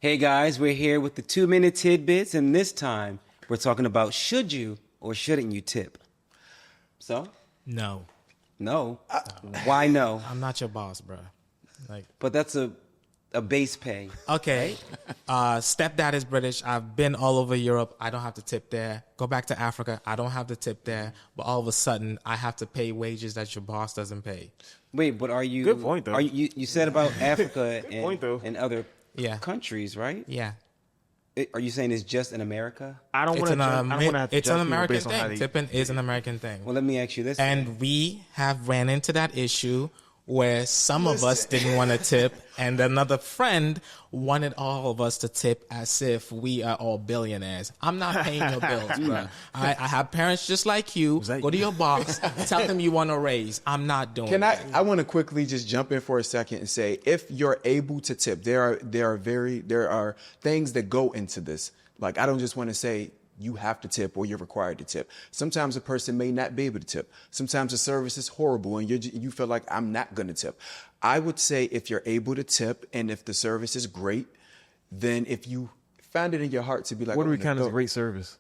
Hey guys, we're here with the 2 minute tidbits, and this time we're talking about should you or shouldn't you tip? So, No, no. Why no? I'm not your boss, bro. Like, But that's a base pay. okay, stepdad is British. I've been all over Europe. I don't have to tip there. Go back to Africa. I don't have to tip there. But all of a sudden, I have to pay wages that your boss doesn't pay. Wait, but are you? Good point, though. Are you said about Africa and, point, though. and other Yeah. countries, right? Yeah, Are you saying it's just in America? I don't want to. I don't want to have to it's an judge people American based on how thing. they. Tipping is an American thing. Well, let me ask you this. And we have ran into that issue where some of us didn't want to tip, and another friend wanted all of us to tip as if we are all billionaires. I'm not paying your bills, bro. I have parents just like you. that Go to your boss, tell them you want a raise. I'm not doing Can it. I want to quickly just jump in for a second and say, if you're able to tip, there are things that go into this. Like, I don't just want to say you have to tip or you're required to tip. Sometimes a person may not be able to tip. Sometimes the service is horrible and you feel like I'm not going to tip. I would say if you're able to tip and if the service is great, then if you find it in your heart to be like, What do I'm we gonna count as a go- great service?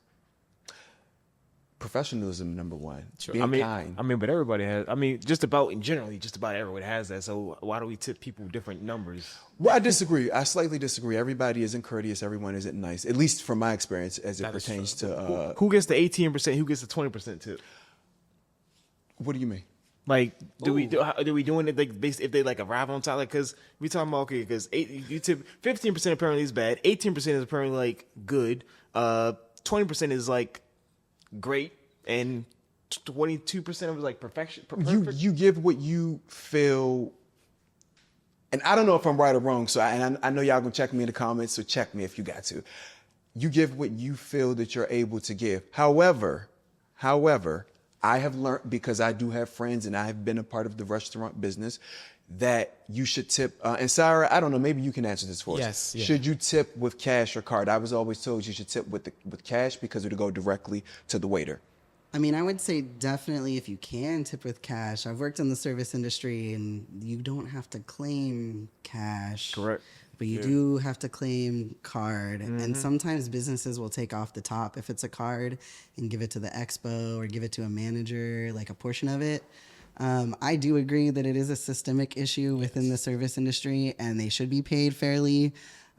Professionalism, number one. Sure. Being I mean, kind. but everybody has. I mean, just about everyone has that. So why do we tip people different numbers? Well, I disagree. I slightly disagree. Everybody isn't courteous. Everyone isn't nice. At least from my experience, as it That is pertains true. to. Who gets the 18%? Who gets the 20% tip? What do you mean? Like, do we doing it like based if they like arrive on time? Like, because we talking about because you tip 15% apparently is bad, 18% is apparently like good, 20% is like great, and 22% was like perfection. You give what you feel, and I don't know if I'm right or wrong. So I know y'all gonna check me in the comments. So check me if you got to. You give what you feel that you're able to give. However, I have learned, because I do have friends and I have been a part of the restaurant business, that you should tip. And Sarah, I don't know, maybe you can answer this for us. Yes, yeah. Should you tip with cash or card? I was always told you should tip with cash because it'll go directly to the waiter. I mean, I would say definitely if you can tip with cash. I've worked in the service industry and you don't have to claim cash. Correct. But you do have to claim card. And sometimes businesses will take off the top if it's a card and give it to the expo or give it to a manager, like a portion of it. I do agree that it is a systemic issue within the service industry and they should be paid fairly.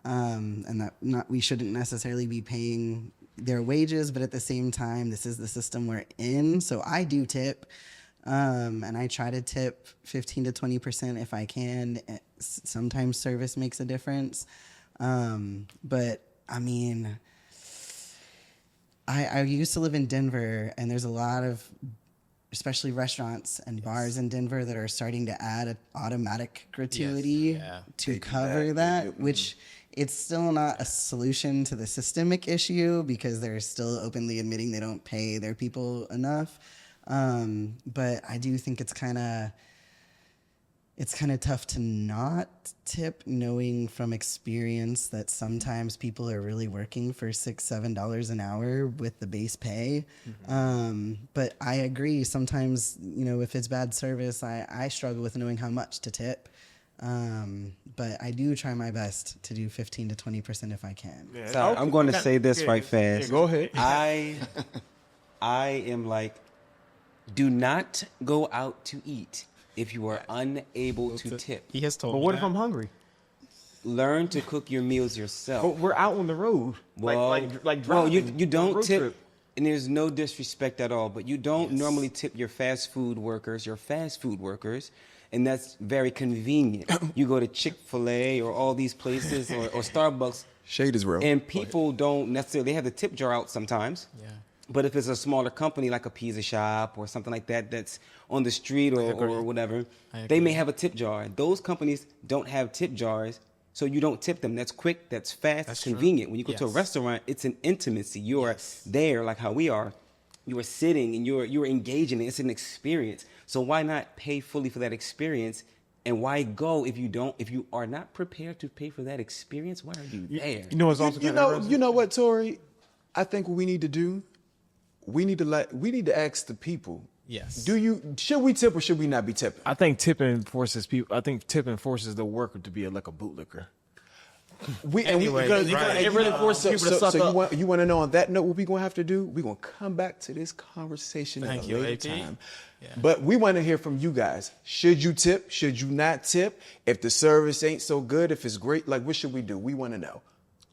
And that we shouldn't necessarily be paying their wages, but at the same time, this is the system we're in. So I do tip, and I try to tip 15 to 20% if I can. Sometimes service makes a difference, but I mean, I used to live in Denver, and there's a lot of, especially restaurants and bars in Denver, that are starting to add an automatic gratuity yeah. to cover that, which it's still not a solution to the systemic issue because they're still openly admitting they don't pay their people enough. But I do think it's kind of tough to not tip, knowing from experience that sometimes people are really working for $6-7 an hour with the base pay. But I agree. Sometimes, if it's bad service, I struggle with knowing how much to tip. But I do try my best to do 15 to 20% if I can. Yeah. So I'm going to Okay. say this Yeah, right yeah, fast. go ahead. I am like, do not go out to eat if you are unable to tip. He has told But me what that. if I'm hungry? Learn to cook your meals yourself. But we're out on the road. Well, like well, you driving on a don't road tip, trip. and there's no disrespect at all, but you don't normally tip your fast food workers, and that's very convenient. You go to Chick-fil-A or all these places or Starbucks, Shade is real. and people don't necessarily, they have the tip jar out sometimes. Yeah. But if it's a smaller company like a pizza shop or something like that that's on the street or whatever, they may have a tip jar. Those companies don't have tip jars, so you don't tip them. That's quick, that's fast, That's it's true. convenient. When you go to a Yes. restaurant, it's an intimacy. You are there like how we are. You are sitting and you're engaging. It's an experience. So why not pay fully for that experience? And why go if you are not prepared to pay for that experience? Why are you there? You know what's also You know what, Tori? I think what we need to do, we need to ask the people. Yes. Should we tip or should we not be tipping? I think tipping forces people. I think tipping forces the worker to be like a bootlicker. Anyway, because it really forces people to suck up. you want to know on that note what we're going to have to do? We're going to come back to this conversation at Thank a you, later AP. time. Yeah. But we want to hear from you guys. Should you tip? Should you not tip? If the service ain't so good, if it's great, like what should we do? We want to know.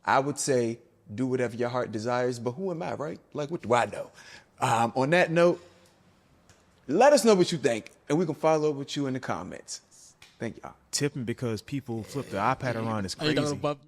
I would say do whatever your heart desires, but who am I, right? Like, what do I know? On that note, let us know what you think, and we can follow up with you in the comments. Thank y'all. Tipping because people flip the iPad around is Are you talking crazy. about